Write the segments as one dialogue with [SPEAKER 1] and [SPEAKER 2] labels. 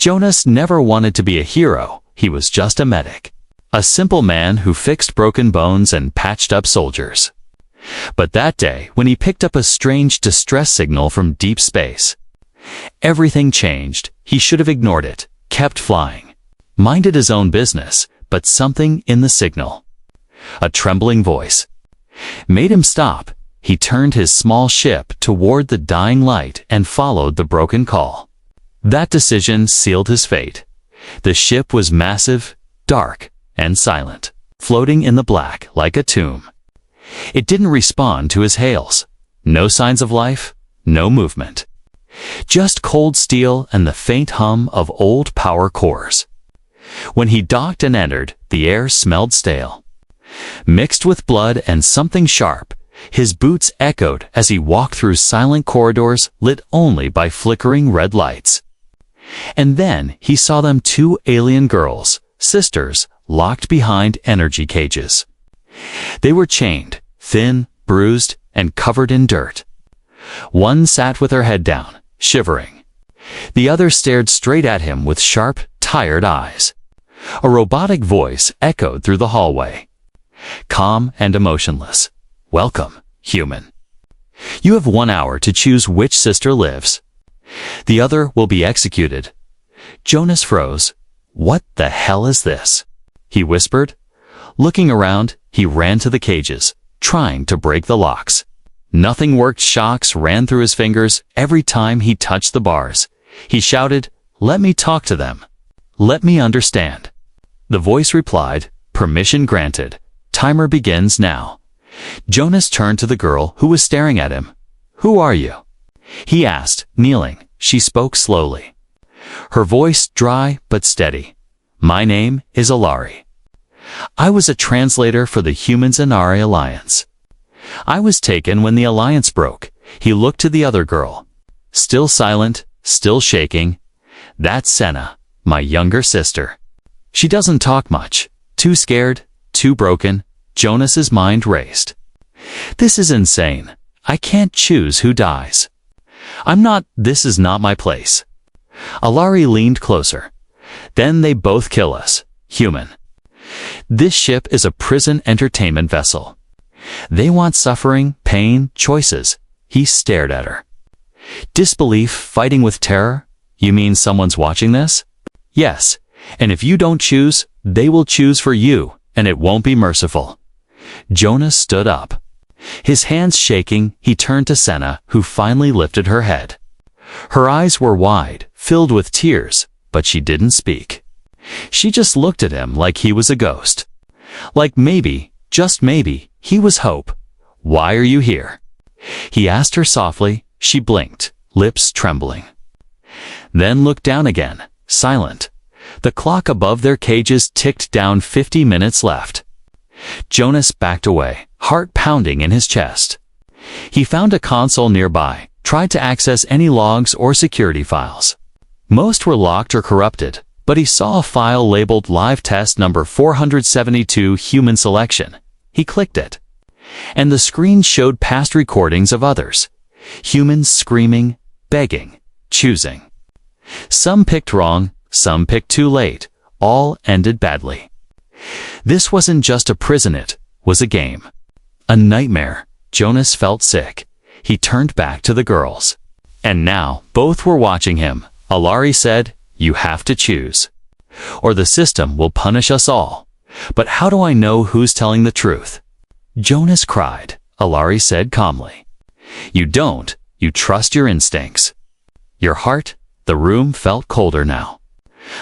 [SPEAKER 1] Jonas never wanted to be a hero, he was just a medic. A simple man who fixed broken bones and patched up soldiers. But that day, when he picked up a strange distress signal from deep space, everything changed. He should have ignored it, kept flying, minded his own business, but something in the signal, a trembling voice, made him stop. He turned his small ship toward the dying light and followed the broken call. That decision sealed his fate. The ship was massive, dark, and silent, floating in the black like a tomb. It didn't respond to his hails. No signs of life, no movement. Just cold steel and the faint hum of old power cores. When he docked and entered, the air smelled stale. Mixed with blood and something sharp, his boots echoed as he walked through silent corridors lit only by flickering red lights. And then he saw them, two alien girls, sisters, locked behind energy cages. They were chained, thin, bruised, and covered in dirt. One sat with her head down, shivering. The other stared straight at him with sharp, tired eyes. A robotic voice echoed through the hallway. Calm and emotionless. Welcome, human. You have 1 hour to choose which sister lives. The other will be executed. Jonas froze. What the hell is this? He whispered. Looking around, he ran to the cages, trying to break the locks. Nothing worked. Shocks ran through his fingers every time he touched the bars. He shouted, "Let me talk to them. Let me understand." The voice replied, "Permission granted. Timer begins now." Jonas turned to the girl who was staring at him. "Who are you?" he asked, kneeling. She spoke slowly. Her voice dry but steady. "My name is Alari. I was a translator for the Humans-Inari Alliance. I was taken when the alliance broke." He looked to the other girl. Still silent, still shaking. "That's Senna, my younger sister. She doesn't talk much. Too scared, too broken." Jonas's mind raced. "This is insane. I can't choose who dies. This is not my place." Alari leaned closer. "Then they both kill us, human. This ship is a prison entertainment vessel. They want suffering, pain, choices." He stared at her. "Disbelief fighting with terror? You mean someone's watching this?" "Yes, and if you don't choose, they will choose for you, and it won't be merciful." Jonas stood up. His hands shaking, he turned to Senna, who finally lifted her head. Her eyes were wide, filled with tears, but she didn't speak. She just looked at him like he was a ghost. Like maybe, just maybe, he was hope. "Why are you here?" he asked her softly. She blinked, lips trembling. Then looked down again, silent. The clock above their cages ticked down. 50 minutes left. Jonas backed away, heart pounding in his chest. He found a console nearby, tried to access any logs or security files. Most were locked or corrupted, but he saw a file labeled Live Test Number 472 Human Selection. He clicked it, and the screen showed past recordings of others. Humans screaming, begging, choosing. Some picked wrong, some picked too late. All ended badly. This wasn't just a prison, it was a game. A nightmare. Jonas felt sick. He turned back to the girls. And now, both were watching him. Alari said, "You have to choose, or the system will punish us all. But how do I know who's telling the truth?" Jonas cried. Alari said calmly, "You don't. You trust your instincts. Your heart." The room felt colder now.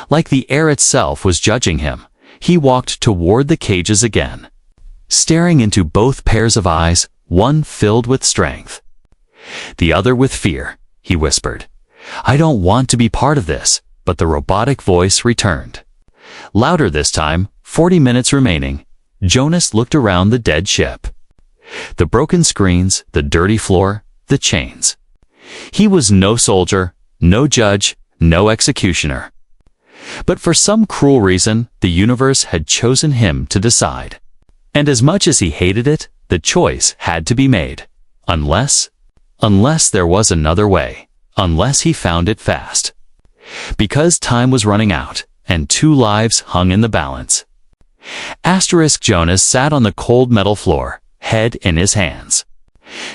[SPEAKER 1] Like the air itself was judging him. He walked toward the cages again, staring into both pairs of eyes, one filled with strength, the other with fear. He whispered, "I don't want to be part of this." But the robotic voice returned. Louder this time. 40 minutes remaining. Jonas looked around the dead ship. The broken screens, the dirty floor, the chains. He was no soldier, no judge, no executioner. But for some cruel reason, the universe had chosen him to decide. And as much as he hated it, the choice had to be made. Unless there was another way. Unless he found it fast. Because time was running out, and 2 lives hung in the balance. Jonas sat on the cold metal floor, head in his hands.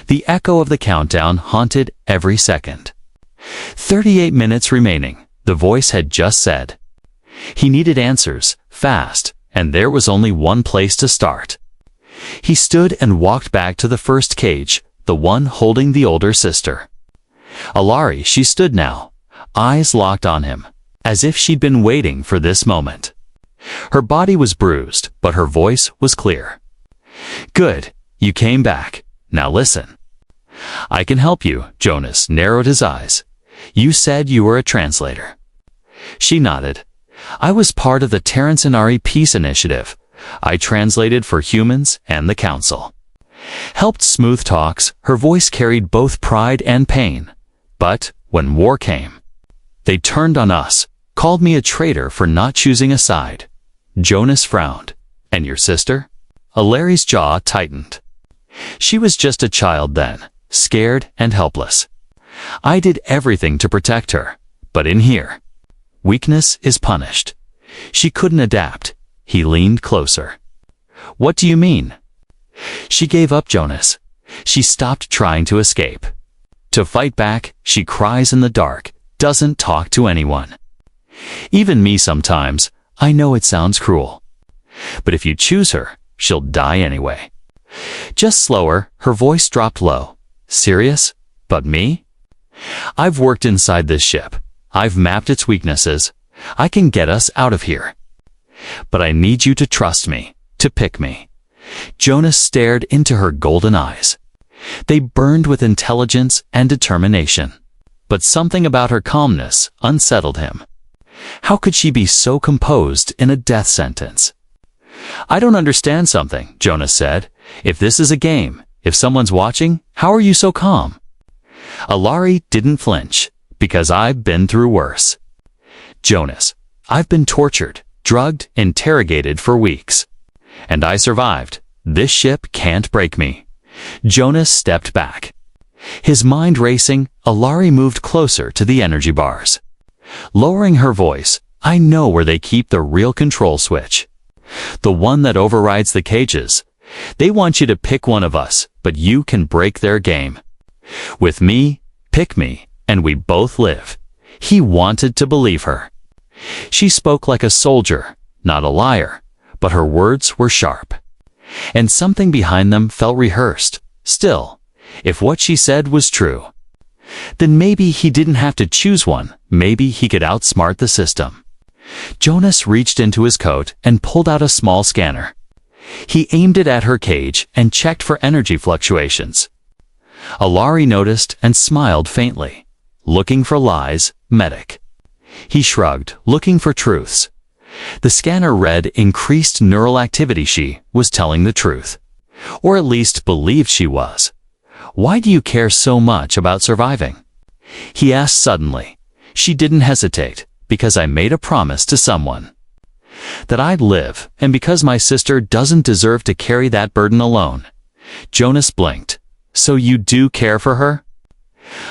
[SPEAKER 1] The echo of the countdown haunted every second. 38 minutes remaining, the voice had just said. He needed answers, fast, and there was only one place to start. He stood and walked back to the first cage, the one holding the older sister. Alari, she stood now, eyes locked on him, as if she'd been waiting for this moment. Her body was bruised, but her voice was clear. "Good, you came back. Now listen." "I can help you," Jonas narrowed his eyes. "You said you were a translator." She nodded. "I was part of the Terrancenari Peace Initiative. I translated for humans and the Council." Helped smooth talks, her voice carried both pride and pain. But when war came, they turned on us, called me a traitor for not choosing a side. Jonas frowned. "And your sister?" Alari's jaw tightened. "She was just a child then, scared and helpless. I did everything to protect her, but in here, weakness is punished." She couldn't adapt. He leaned closer. "What do you mean?" She gave up, Jonas. She stopped trying to escape. To fight back, she cries in the dark, doesn't talk to anyone. Even me sometimes. I know it sounds cruel. But if you choose her, she'll die anyway. Just slower, her voice dropped low. "Serious? But me? I've worked inside this ship. I've mapped its weaknesses. I can get us out of here. But I need you to trust me, to pick me." Jonas stared into her golden eyes. They burned with intelligence and determination. But something about her calmness unsettled him. How could she be so composed in a death sentence? "I don't understand something," Jonas said. "If this is a game, if someone's watching, how are you so calm?" Alari didn't flinch. "Because I've been through worse." "Jonas, I've been tortured, drugged, interrogated for weeks. And I survived. This ship can't break me." Jonas stepped back. His mind racing, Alari moved closer to the energy bars. Lowering her voice, "I know where they keep the real control switch. The one that overrides the cages. They want you to pick one of us, but you can break their game. With me, pick me, and we both live." He wanted to believe her. She spoke like a soldier, not a liar, but her words were sharp. And something behind them felt rehearsed. Still, if what she said was true, then maybe he didn't have to choose one. Maybe he could outsmart the system. Jonas reached into his coat and pulled out a small scanner. He aimed it at her cage and checked for energy fluctuations. Alari noticed and smiled faintly. "Looking for lies, medic." He shrugged, looking for truths. The scanner read increased neural activity. She was telling the truth. Or at least believed she was. "Why do you care so much about surviving?" He asked suddenly. She didn't hesitate. "Because I made a promise to someone. That I'd live, and because my sister doesn't deserve to carry that burden alone." Jonas blinked. "So you do care for her?"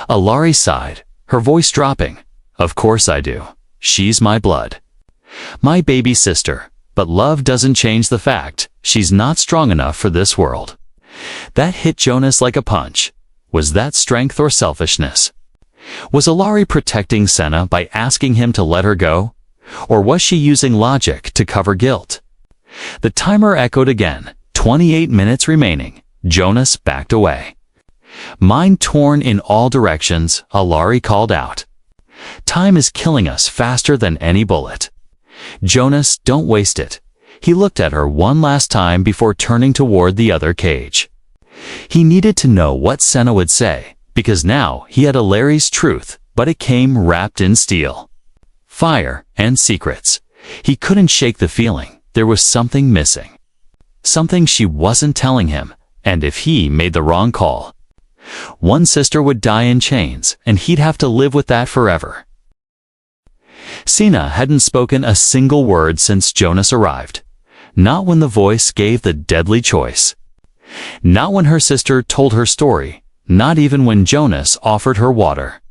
[SPEAKER 1] Alari sighed, her voice dropping. "Of course I do. She's my blood. My baby sister. But love doesn't change the fact she's not strong enough for this world." That hit Jonas like a punch. Was that strength or selfishness? Was Alari protecting Senna by asking him to let her go? Or was she using logic to cover guilt? The timer echoed again. 28 minutes remaining. Jonas backed away. Mind torn in all directions, Alari called out. "Time is killing us faster than any bullet. Jonas, don't waste it." He looked at her one last time before turning toward the other cage. He needed to know what Senna would say, because now he had Alari's truth, but it came wrapped in steel. Fire and secrets. He couldn't shake the feeling. There was something missing. Something she wasn't telling him, and if he made the wrong call, one sister would die in chains, and he'd have to live with that forever. Sina hadn't spoken a single word since Jonas arrived. Not when the voice gave the deadly choice. Not when her sister told her story. Not even when Jonas offered her water.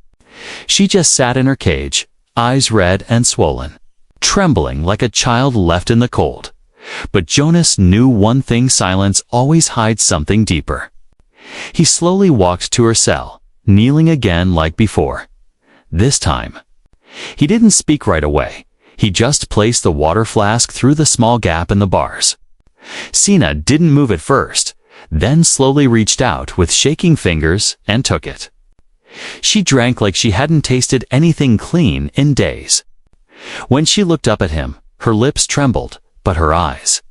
[SPEAKER 1] She just sat in her cage, eyes red and swollen, trembling like a child left in the cold. But Jonas knew one thing: silence always hides something deeper. He slowly walked to her cell, kneeling again like before. This time, he didn't speak right away. He just placed the water flask through the small gap in the bars. Sina didn't move at first, then slowly reached out with shaking fingers and took it. She drank like she hadn't tasted anything clean in days. When she looked up at him, her lips trembled, but her eyes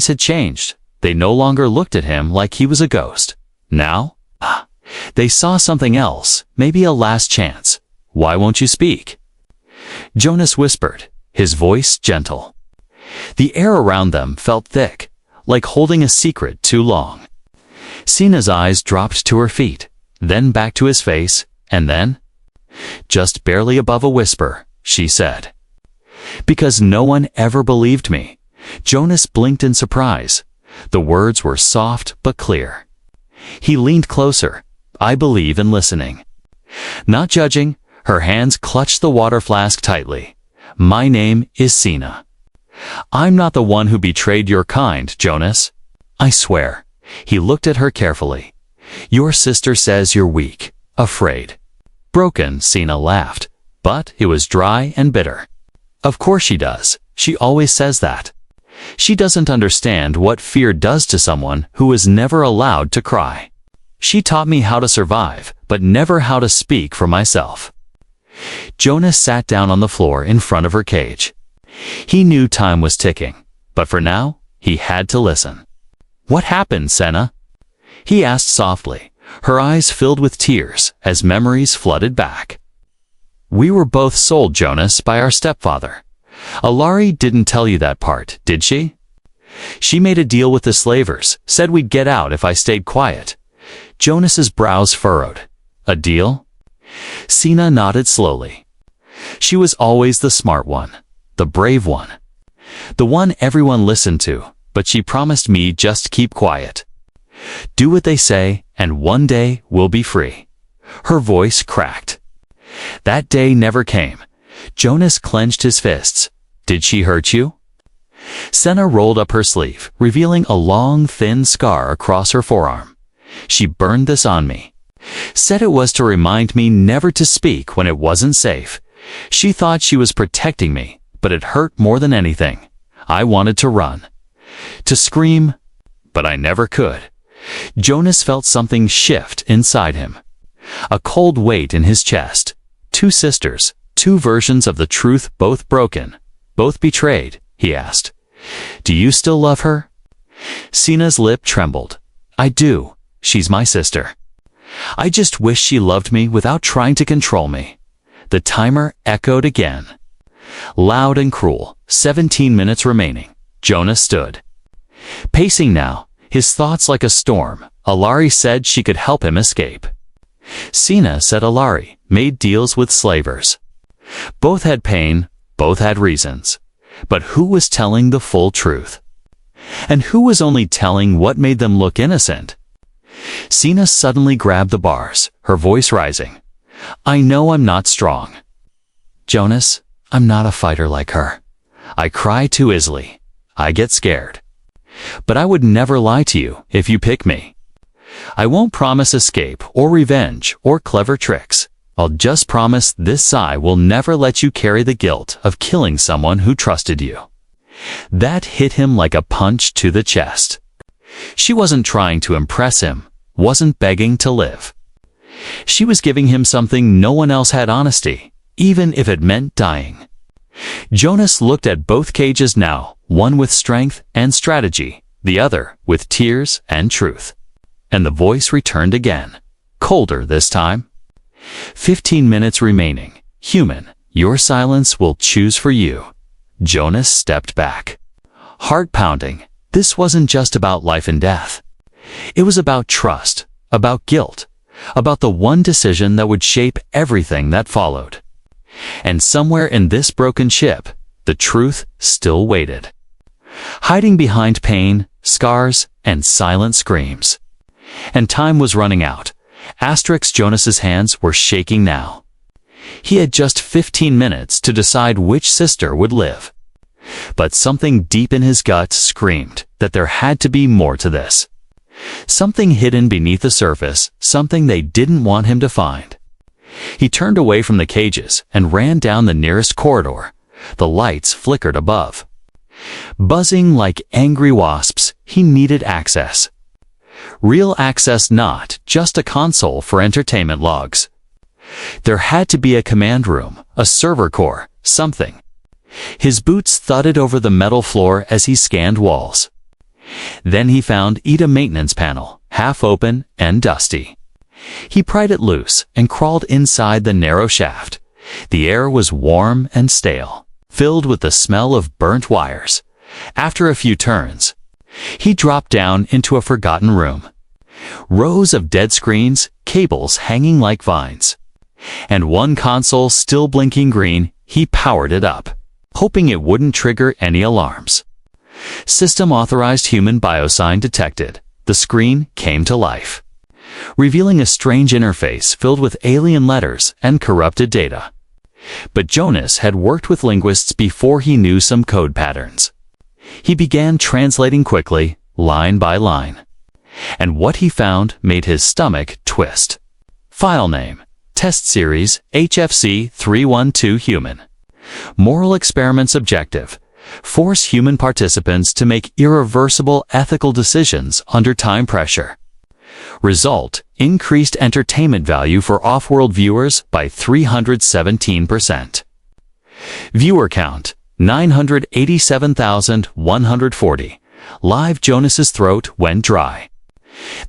[SPEAKER 1] had changed. They no longer looked at him like he was a ghost. Now, they saw something else, maybe a last chance. "Why won't you speak?" Jonas whispered, his voice gentle. The air around them felt thick, like holding a secret too long. Sina's eyes dropped to her feet, then back to his face, and then, just barely above a whisper, she said, "Because no one ever believed me." Jonas blinked in surprise. The words were soft but clear. He leaned closer. "I believe in listening." Not judging, her hands clutched the water flask tightly. "My name is Sina. I'm not the one who betrayed your kind, Jonas. I swear." He looked at her carefully. "Your sister says you're weak, afraid, broken." Sina laughed, but it was dry and bitter. "Of course she does. She always says that. She doesn't understand what fear does to someone who was never allowed to cry. She taught me how to survive, but never how to speak for myself." Jonas sat down on the floor in front of her cage. He knew time was ticking, but for now, he had to listen. "What happened, Sena?" he asked softly, her eyes filled with tears as memories flooded back. "We were both sold, Jonas, by our stepfather. Alari didn't tell you that part, did she? She made a deal with the slavers, said we'd get out if I stayed quiet." Jonas's brows furrowed. "A deal?" Sina nodded slowly. "She was always the smart one, the brave one, the one everyone listened to, but she promised me just keep quiet. Do what they say, and one day we'll be free." Her voice cracked. That day never came. Jonas clenched his fists. "Did she hurt you?" Sena rolled up her sleeve, revealing a long, thin scar across her forearm. "She burned this on me. Said it was to remind me never to speak when it wasn't safe. She thought she was protecting me, but it hurt more than anything. I wanted to run, to scream, but I never could." Jonas felt something shift inside him. A cold weight in his chest. Two sisters, two versions of the truth, both broken, both betrayed. He asked, "Do you still love her?" Sina's lip trembled. "I do. She's my sister. I just wish she loved me without trying to control me." The timer echoed again. Loud and cruel. 17 minutes remaining. Jonas stood, pacing now, his thoughts like a storm. Alari said she could help him escape. Sina said Alari made deals with slavers. Both had pain, both had reasons. But who was telling the full truth? And who was only telling what made them look innocent? Sina suddenly grabbed the bars, her voice rising. "I know I'm not strong. Jonas, I'm not a fighter like her. I cry too easily. I get scared. But I would never lie to you if you pick me. I won't promise escape or revenge or clever tricks. I'll just promise this Psy will never let you carry the guilt of killing someone who trusted you." That hit him like a punch to the chest. She wasn't trying to impress him, wasn't begging to live. She was giving him something no one else had: honesty, even if it meant dying. Jonas looked at both cages now, one with strength and strategy, the other with tears and truth. And the voice returned again, colder this time. 15 minutes remaining. Human, your silence will choose for you. Jonas stepped back. Heart pounding. This wasn't just about life and death. It was about trust, about guilt, about the one decision that would shape everything that followed. And somewhere in this broken ship, the truth still waited, hiding behind pain, scars, and silent screams. And time was running out. Jonas's hands were shaking now. He had just 15 minutes to decide which sister would live. But something deep in his gut screamed that there had to be more to this. Something hidden beneath the surface, something they didn't want him to find. He turned away from the cages and ran down the nearest corridor. The lights flickered above. Buzzing like angry wasps, he needed access. Real access, not just a console for entertainment logs. There had to be a command room, a server core, something. His boots thudded over the metal floor as he scanned walls. Then he found a maintenance panel, half open and dusty. He pried it loose and crawled inside the narrow shaft. The air was warm and stale, filled with the smell of burnt wires. After a few turns, he dropped down into a forgotten room. Rows of dead screens, cables hanging like vines. And one console still blinking green. He powered it up, hoping it wouldn't trigger any alarms. System authorized human biosign detected. The screen came to life, revealing a strange interface filled with alien letters and corrupted data. But Jonas had worked with linguists before he knew some code patterns. He began translating quickly, line by line. And what he found made his stomach twist. File name: Test Series HFC 312 Human. Moral experiments objective: force human participants to make irreversible ethical decisions under time pressure. Result: increased entertainment value for off-world viewers by 317%. Viewer count: 987,140. Live. Jonas's throat went dry.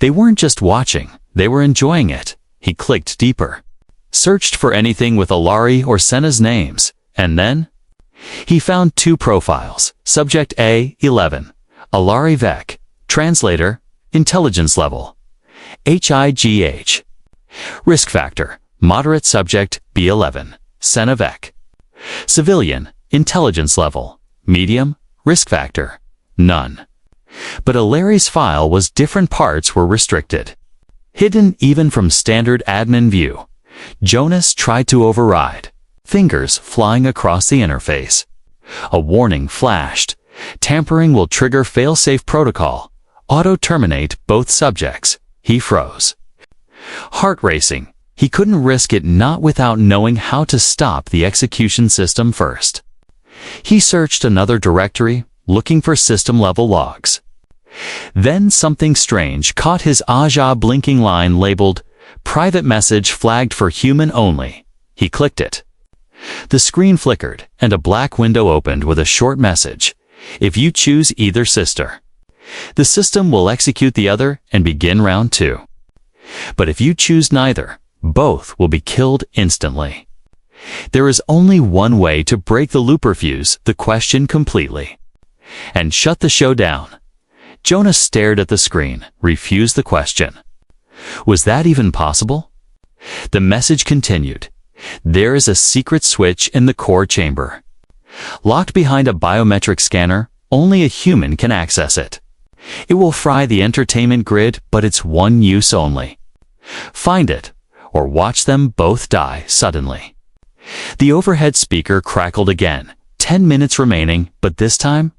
[SPEAKER 1] They weren't just watching, they were enjoying it. He clicked deeper, searched for anything with Alari or Senna's names, and then he found two profiles. Subject A11, Alari Vec. Translator, intelligence level, HIGH. Risk factor, moderate. Subject B11, Senna Vec. Civilian, intelligence level, medium. Risk factor, none. But Alari's file was different. Parts were restricted, hidden even from standard admin view. Jonas tried to override, fingers flying across the interface. A warning flashed. Tampering will trigger failsafe protocol. Auto-terminate both subjects. He froze. Heart racing. He couldn't risk it, not without knowing how to stop the execution system first. He searched another directory, looking for system-level logs. Then something strange caught his eye. A blinking line labeled Private Message flagged for human only. He clicked it. The screen flickered, and a black window opened with a short message. If you choose either sister, the system will execute the other and begin round 2. But if you choose neither, both will be killed instantly. There is only one way to break the loop: refuse the question completely and shut the show down. Jonas stared at the screen. Refuse the question. Was that even possible? The message continued. There is a secret switch in the core chamber, locked behind a biometric scanner. Only a human can access it. It will fry the entertainment grid, but it's one use only. Find it, or watch them both die suddenly. The overhead speaker crackled again. 10 minutes remaining, but this time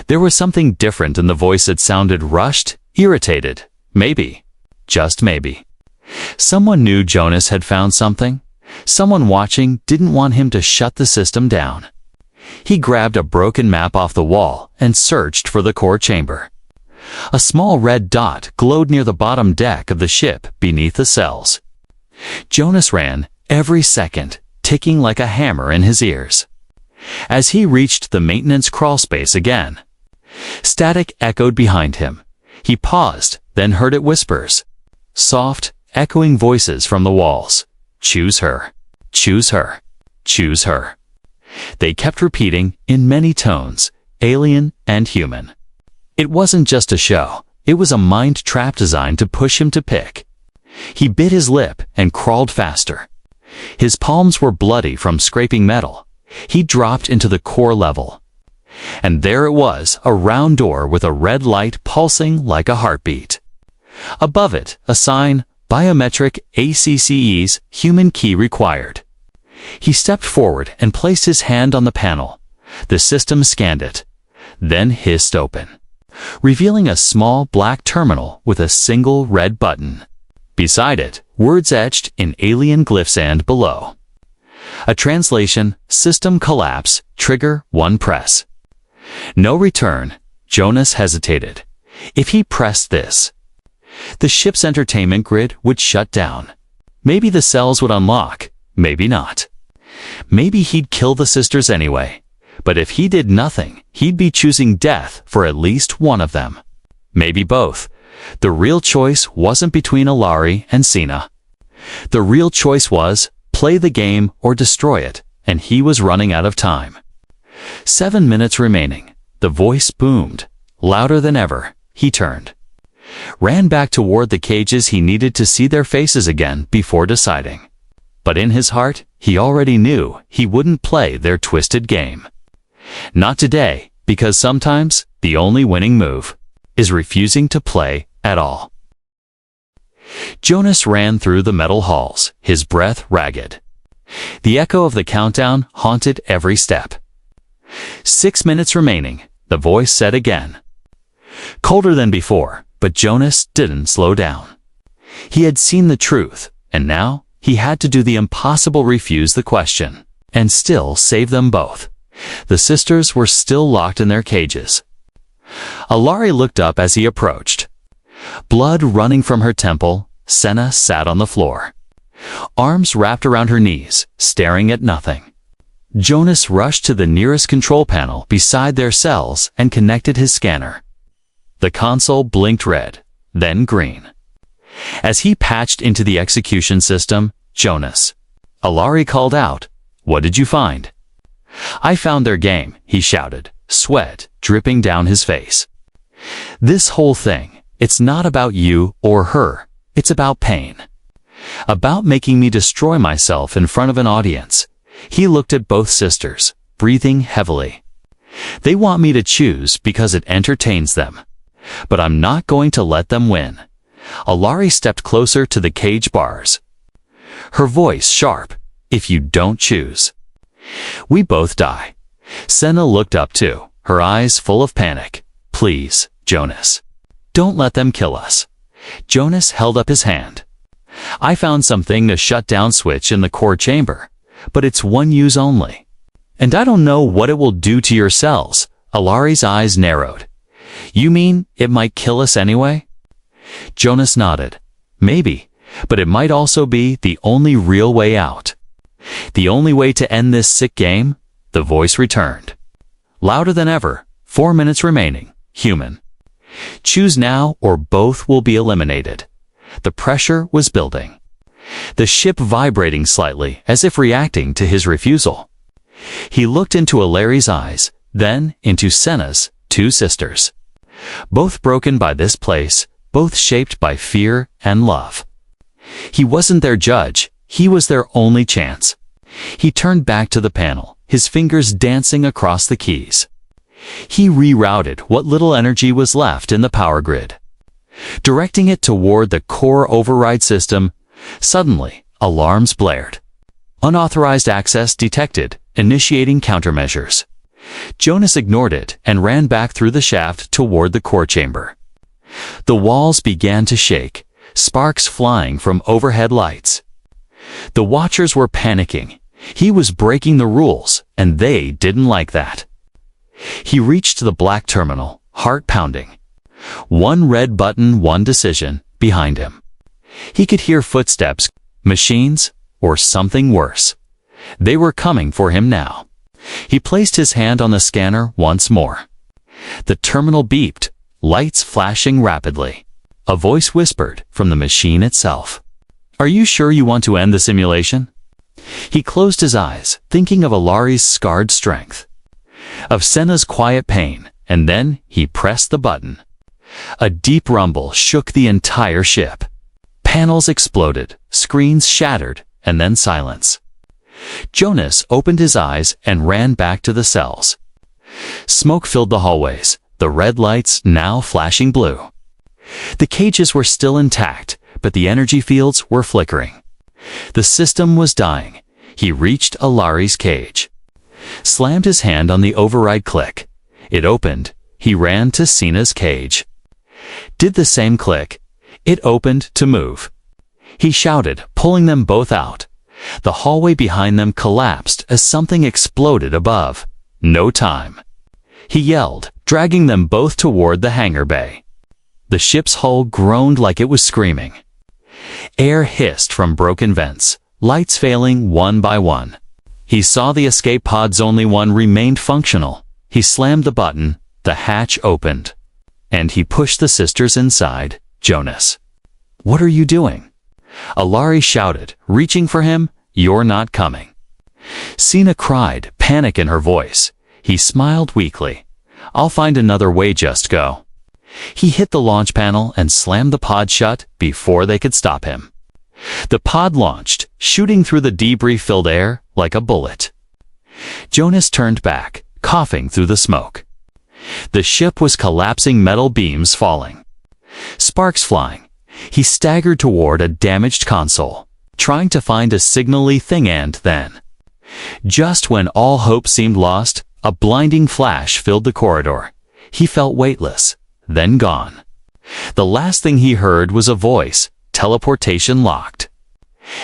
[SPEAKER 1] there was something different in the voice. It sounded rushed, irritated. Maybe, just maybe, someone knew Jonas had found something. Someone watching didn't want him to shut the system down. He grabbed a broken map off the wall and searched for the core chamber. A small red dot glowed near the bottom deck of the ship beneath the cells. Jonas ran, every second ticking like a hammer in his ears. As he reached the maintenance crawlspace again, static echoed behind him. He paused, then heard it: whispers, soft, echoing voices from the walls. Choose her, choose her, choose her. They kept repeating in many tones, alien and human. It wasn't just a show, it was a mind trap designed to push him to pick. He bit his lip and crawled faster. His palms were bloody from scraping metal. He dropped into the core level. And there it was, a round door with a red light pulsing like a heartbeat. Above it, a sign, Biometric ACCE's human key required. He stepped forward and placed his hand on the panel. The system scanned it, then hissed open, revealing a small black terminal with a single red button. Beside it, words etched in alien glyphs and below. A translation, system collapse, trigger 1 press. No return. Jonas hesitated. If he pressed this, the ship's entertainment grid would shut down. Maybe the cells would unlock, maybe not. Maybe he'd kill the sisters anyway. But if he did nothing, he'd be choosing death for at least one of them. Maybe both. The real choice wasn't between Alari and Sina. The real choice was, play the game or destroy it, and he was running out of time. 7 minutes remaining. The voice boomed. Louder than ever, he turned. Ran back toward the cages. He needed to see their faces again before deciding. But in his heart, he already knew he wouldn't play their twisted game. Not today, because sometimes the only winning move is refusing to play at all. Jonas ran through the metal halls, his breath ragged. The echo of the countdown haunted every step. 6 minutes remaining, the voice said again. Colder than before, but Jonas didn't slow down. He had seen the truth, and now he had to do the impossible: refuse the question, and still save them both. The sisters were still locked in their cages. Alari looked up as he approached. Blood running from her temple, Senna sat on the floor, arms wrapped around her knees, staring at nothing. Jonas rushed to the nearest control panel beside their cells and connected his scanner. The console blinked red, then green. As he patched into the execution system, Jonas. Alari called out, "What did you find?" "I found their game," he shouted, sweat dripping down his face. "This whole thing, it's not about you or her. It's about pain. About making me destroy myself in front of an audience." He looked at both sisters, breathing heavily. "They want me to choose because it entertains them. But I'm not going to let them win." Alari stepped closer to the cage bars. Her voice sharp, "If you don't choose, we both die." Senna looked up too, her eyes full of panic. "Please, Jonas. Don't let them kill us." Jonas held up his hand. "I found something to shut down switch in the core chamber, but it's one use only. And I don't know what it will do to your cells." Alari's eyes narrowed. "You mean it might kill us anyway?" Jonas nodded. "Maybe, but it might also be the only real way out. The only way to end this sick game." The voice returned. Louder than ever, 4 minutes remaining, human. "Choose now or both will be eliminated." The pressure was building. The ship vibrating slightly as if reacting to his refusal. He looked into Alari's eyes, then into Senna's, 2 sisters. Both broken by this place, both shaped by fear and love. He wasn't their judge, he was their only chance. He turned back to the panel, his fingers dancing across the keys. He rerouted what little energy was left in the power grid, directing it toward the core override system. Suddenly, alarms blared. Unauthorized access detected, initiating countermeasures. Jonas ignored it and ran back through the shaft toward the core chamber. The walls began to shake, sparks flying from overhead lights. The watchers were panicking. He was breaking the rules, and they didn't like that. He reached the black terminal, heart pounding. One red button, one decision, behind him. He could hear footsteps, machines, or something worse. They were coming for him now. He placed his hand on the scanner once more. The terminal beeped, lights flashing rapidly. A voice whispered from the machine itself. "Are you sure you want to end the simulation?" He closed his eyes, thinking of Alari's scarred strength, of Senna's quiet pain, and then he pressed the button. A deep rumble shook the entire ship. Panels exploded, screens shattered, and then silence. Jonas opened his eyes and ran back to the cells. Smoke filled the hallways, the red lights now flashing blue. The cages were still intact, but the energy fields were flickering. The system was dying. He reached Alari's cage, slammed his hand on the override click. It opened. He ran to Sina's cage. Did the same click. It opened to move. He shouted, pulling them both out. The hallway behind them collapsed as something exploded above. No time. He yelled, dragging them both toward the hangar bay. The ship's hull groaned like it was screaming. Air hissed from broken vents, lights failing one by one. He saw the escape pods, only one remained functional. He slammed the button, the hatch opened. And he pushed the sisters inside. Jonas. What are you doing? Alari shouted, reaching for him. You're not coming. Sina cried, panic in her voice. He smiled weakly. I'll find another way, just go. He hit the launch panel and slammed the pod shut before they could stop him. The pod launched, shooting through the debris-filled air like a bullet. Jonas turned back, coughing through the smoke. The ship was collapsing, metal beams falling. Sparks flying. He staggered toward a damaged console, trying to find a signal-y thing, and then, just when all hope seemed lost, a blinding flash filled the corridor. He felt weightless, then gone. The last thing he heard was a voice. Teleportation locked.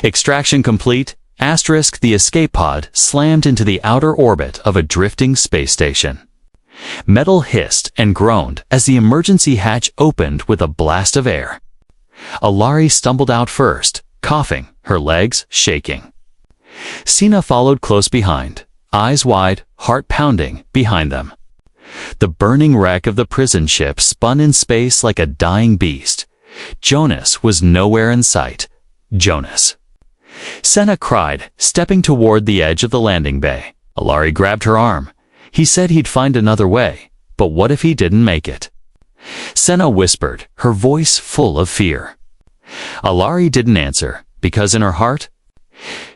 [SPEAKER 1] Extraction complete. Asterisk. The escape pod slammed into the outer orbit of a drifting space station. Metal hissed and groaned as the emergency hatch opened with a blast of air. Alari stumbled out first, coughing, her legs shaking. Sina followed close behind, eyes wide, heart pounding behind them. The burning wreck of the prison ship spun in space like a dying beast. Jonas was nowhere in sight. Jonas. Senna cried, stepping toward the edge of the landing bay. Alari grabbed her arm. He said he'd find another way, but what if he didn't make it? Senna whispered, her voice full of fear. Alari didn't answer, because in her heart,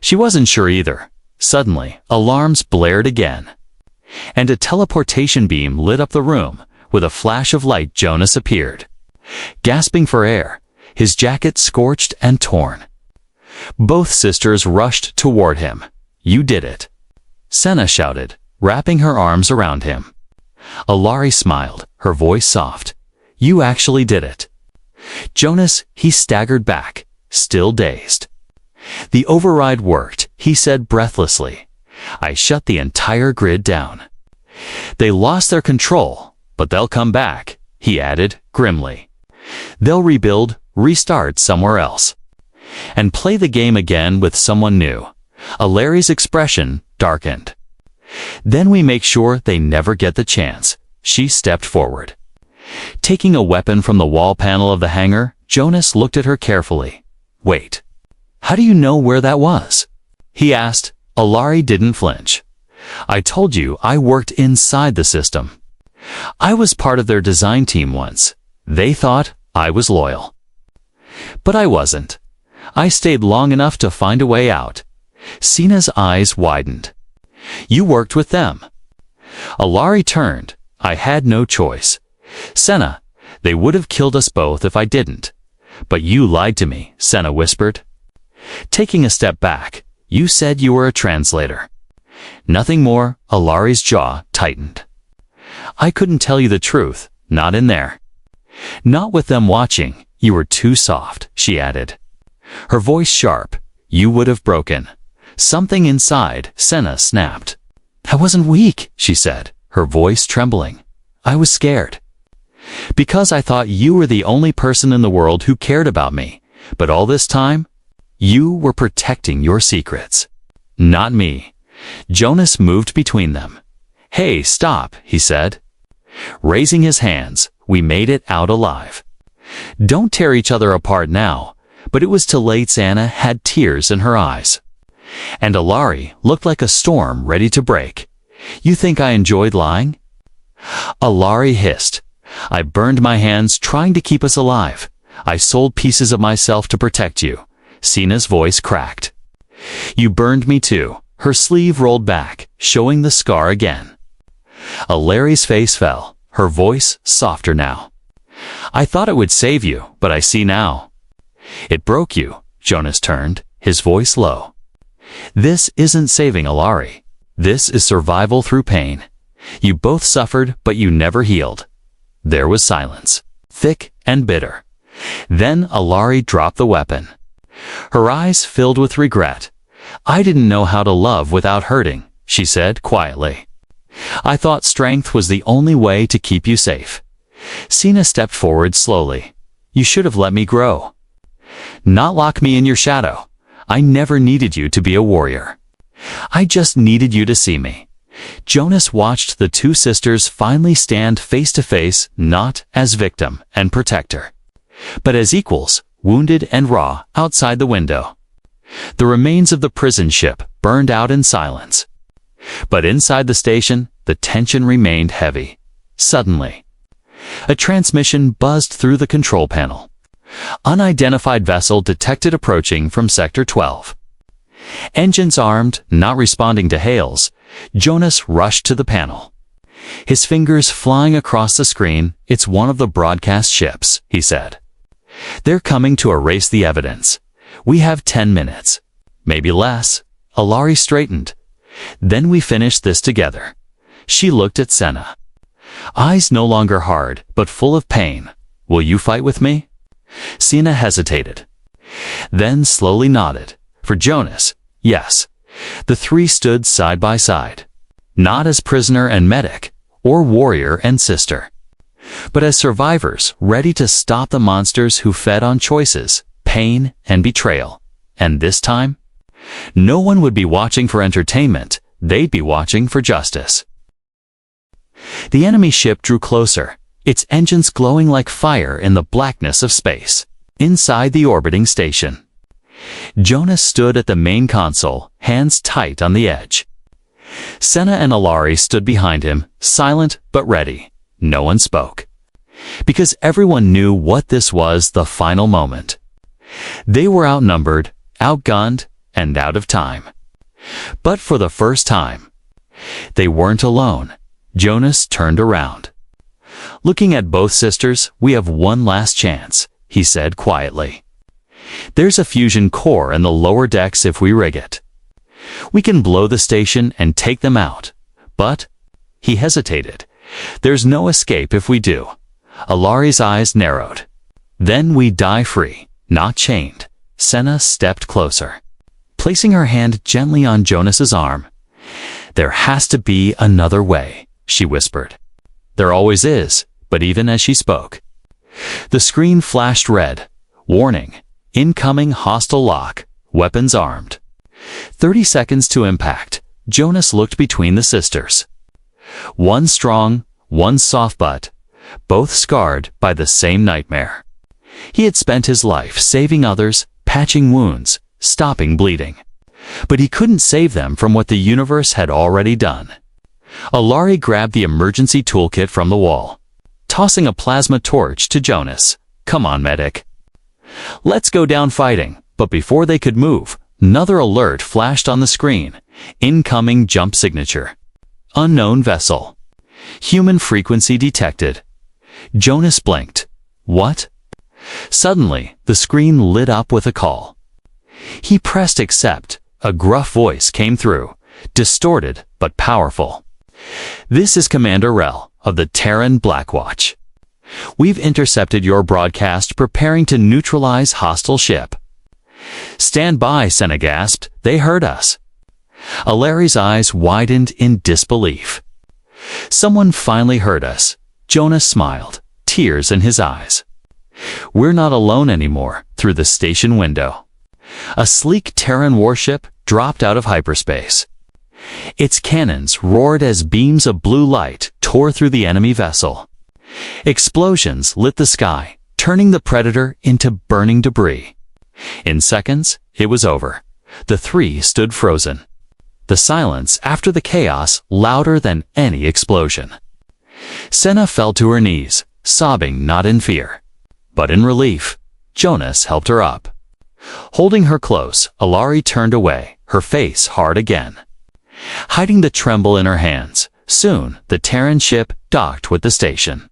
[SPEAKER 1] she wasn't sure either. Suddenly, alarms blared again, and a teleportation beam lit up the room. With a flash of light, Jonas appeared, gasping for air, his jacket scorched and torn. Both sisters rushed toward him. You did it, Senna shouted, wrapping her arms around him. Alari smiled, her voice soft. You actually did it. Jonas, he staggered back, still dazed. The override worked, he said breathlessly. I shut the entire grid down. They lost their control, but they'll come back, he added grimly. They'll rebuild, restart somewhere else, and play the game again with someone new. Alari's expression darkened. Then we make sure they never get the chance. She stepped forward. Taking a weapon from the wall panel of the hangar, Jonas looked at her carefully. Wait. How do you know where that was? He asked. Alari didn't flinch. I told you I worked inside the system. I was part of their design team once. They thought I was loyal. But I wasn't. I stayed long enough to find a way out. Sina's eyes widened. You worked with them. Alari turned. I had no choice. Senna, they would have killed us both if I didn't. But you lied to me, Senna whispered. Taking a step back, you said you were a translator. Nothing more. Alari's jaw tightened. I couldn't tell you the truth, not in there. Not with them watching. You were too soft, she added. Her voice sharp. You would have broken. Something inside, Senna snapped. I wasn't weak, she said, her voice trembling. I was scared. Because I thought you were the only person in the world who cared about me. But all this time, you were protecting your secrets. Not me. Jonas moved between them. Hey, stop, he said. Raising his hands, we made it out alive. Don't tear each other apart now. But it was too late. Senna had tears in her eyes. And Alari looked like a storm ready to break. You think I enjoyed lying? Alari hissed. I burned my hands trying to keep us alive. I sold pieces of myself to protect you. Sina's voice cracked. You burned me too. Her sleeve rolled back, showing the scar again. Alari's face fell, her voice softer now. I thought it would save you, but I see now. It broke you. Jonas turned, his voice low. This isn't saving Alari. This is survival through pain. You both suffered, but you never healed. There was silence, thick and bitter. Then Alari dropped the weapon. Her eyes filled with regret. "I didn't know how to love without hurting," she said quietly. "I thought strength was the only way to keep you safe." Sina stepped forward slowly. "You should have let me grow. Not lock me in your shadow. I never needed you to be a warrior. I just needed you to see me." Jonas watched the two sisters finally stand face to face, not as victim and protector, but as equals, wounded and raw, outside the window. The remains of the prison ship burned out in silence. But inside the station, the tension remained heavy. Suddenly, a transmission buzzed through the control panel. "Unidentified vessel detected approaching from Sector 12. Engines armed, not responding to hails, Jonas rushed to the panel. His fingers flying across the screen. "It's one of the broadcast ships," he said. "They're coming to erase the evidence. We have 10 minutes. Maybe less." Alari straightened. "Then we finish this together." She looked at Senna. Eyes no longer hard, but full of pain. "Will you fight with me?" Sina hesitated, then slowly nodded. For Jonas, yes. The three stood side by side, not as prisoner and medic, or warrior and sister, but as survivors ready to stop the monsters who fed on choices, pain, and betrayal. And this time, no one would be watching for entertainment, they'd be watching for justice. The enemy ship drew closer, its engines glowing like fire in the blackness of space. Inside the orbiting station, Jonas stood at the main console, hands tight on the edge. Senna and Alari stood behind him, silent but ready. No one spoke, because everyone knew what this was, the final moment. They were outnumbered, outgunned, and out of time. But for the first time, they weren't alone. Jonas turned around. "Looking at both sisters, we have one last chance," he said quietly. "There's a fusion core in the lower decks if we rig it. We can blow the station and take them out. But," he hesitated, "there's no escape if we do." Alari's eyes narrowed. "Then we die free, not chained." Senna stepped closer, placing her hand gently on Jonas's arm. "There has to be another way," she whispered. "There always is." But even as she spoke, the screen flashed red. "Warning. Incoming hostile lock. Weapons armed." 30 seconds to impact. Jonas looked between the sisters. One strong, one soft butt, both scarred by the same nightmare. He had spent his life saving others, patching wounds, stopping bleeding. But he couldn't save them from what the universe had already done. Alari grabbed the emergency toolkit from the wall, tossing a plasma torch to Jonas. "Come on, medic. Let's go down fighting." But before they could move, another alert flashed on the screen. Incoming jump signature. Unknown vessel. Human frequency detected. Jonas blinked. What? Suddenly, the screen lit up with a call. He pressed accept. A gruff voice came through, distorted but powerful. "This is Commander Rel of the Terran Blackwatch. We've intercepted your broadcast, preparing to neutralize hostile ship." "Stand by," Senna gasped. "They heard us." Alari's eyes widened in disbelief. "Someone finally heard us." Jonas smiled, tears in his eyes. "We're not alone anymore." Through the station window, a sleek Terran warship dropped out of hyperspace. Its cannons roared as beams of blue light tore through the enemy vessel. Explosions lit the sky, turning the Predator into burning debris. In seconds, it was over. The three stood frozen. The silence after the chaos louder than any explosion. Senna fell to her knees, sobbing not in fear, but in relief. Jonas helped her up. Holding her close, Alari turned away, her face hard again, hiding the tremble in her hands. Soon, the Terran ship docked with the station.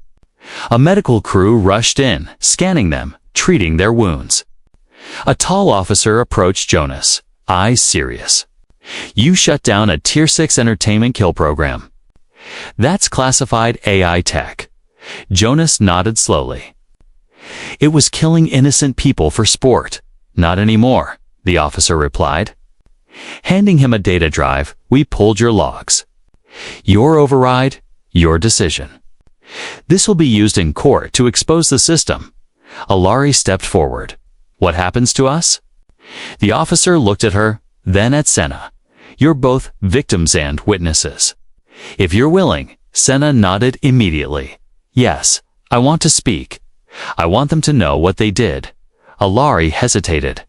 [SPEAKER 1] A medical crew rushed in, scanning them, treating their wounds. A tall officer approached Jonas, eyes serious. You shut down a Tier 6 entertainment kill program. That's classified AI tech. Jonas nodded slowly. It was killing innocent people for sport. Not anymore, the officer replied. Handing him a data drive, we pulled your logs. Your override, your decision. This will be used in court to expose the system. Alari stepped forward. What happens to us? The officer looked at her, then at Senna. You're both victims and witnesses. If you're willing, Senna nodded immediately. Yes, I want to speak. I want them to know what they did. Alari hesitated.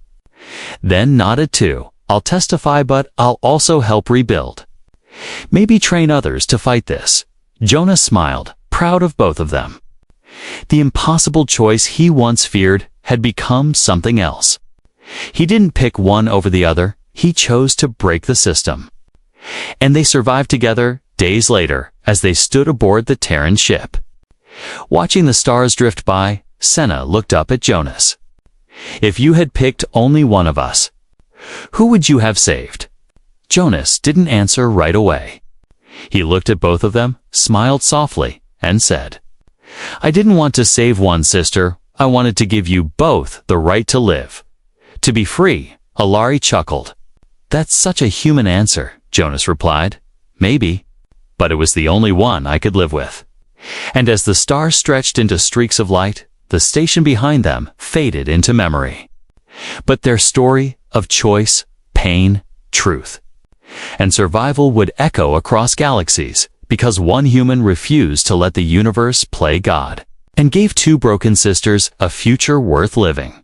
[SPEAKER 1] Then nodded too. I'll testify, but I'll also help rebuild. Maybe train others to fight this. Jonas smiled, proud of both of them. The impossible choice he once feared had become something else. He didn't pick one over the other, he chose to break the system. And they survived together days later as they stood aboard the Terran ship. Watching the stars drift by, Senna looked up at Jonas. If you had picked only one of us, who would you have saved? Jonas didn't answer right away. He looked at both of them, smiled softly, and said, I didn't want to save one sister, I wanted to give you both the right to live. To be free, Alari chuckled. That's such a human answer, Jonas replied. Maybe. But it was the only one I could live with. And as the stars stretched into streaks of light, the station behind them faded into memory. But their story of choice, pain, truth, and survival would echo across galaxies because one human refused to let the universe play God and gave two broken sisters a future worth living.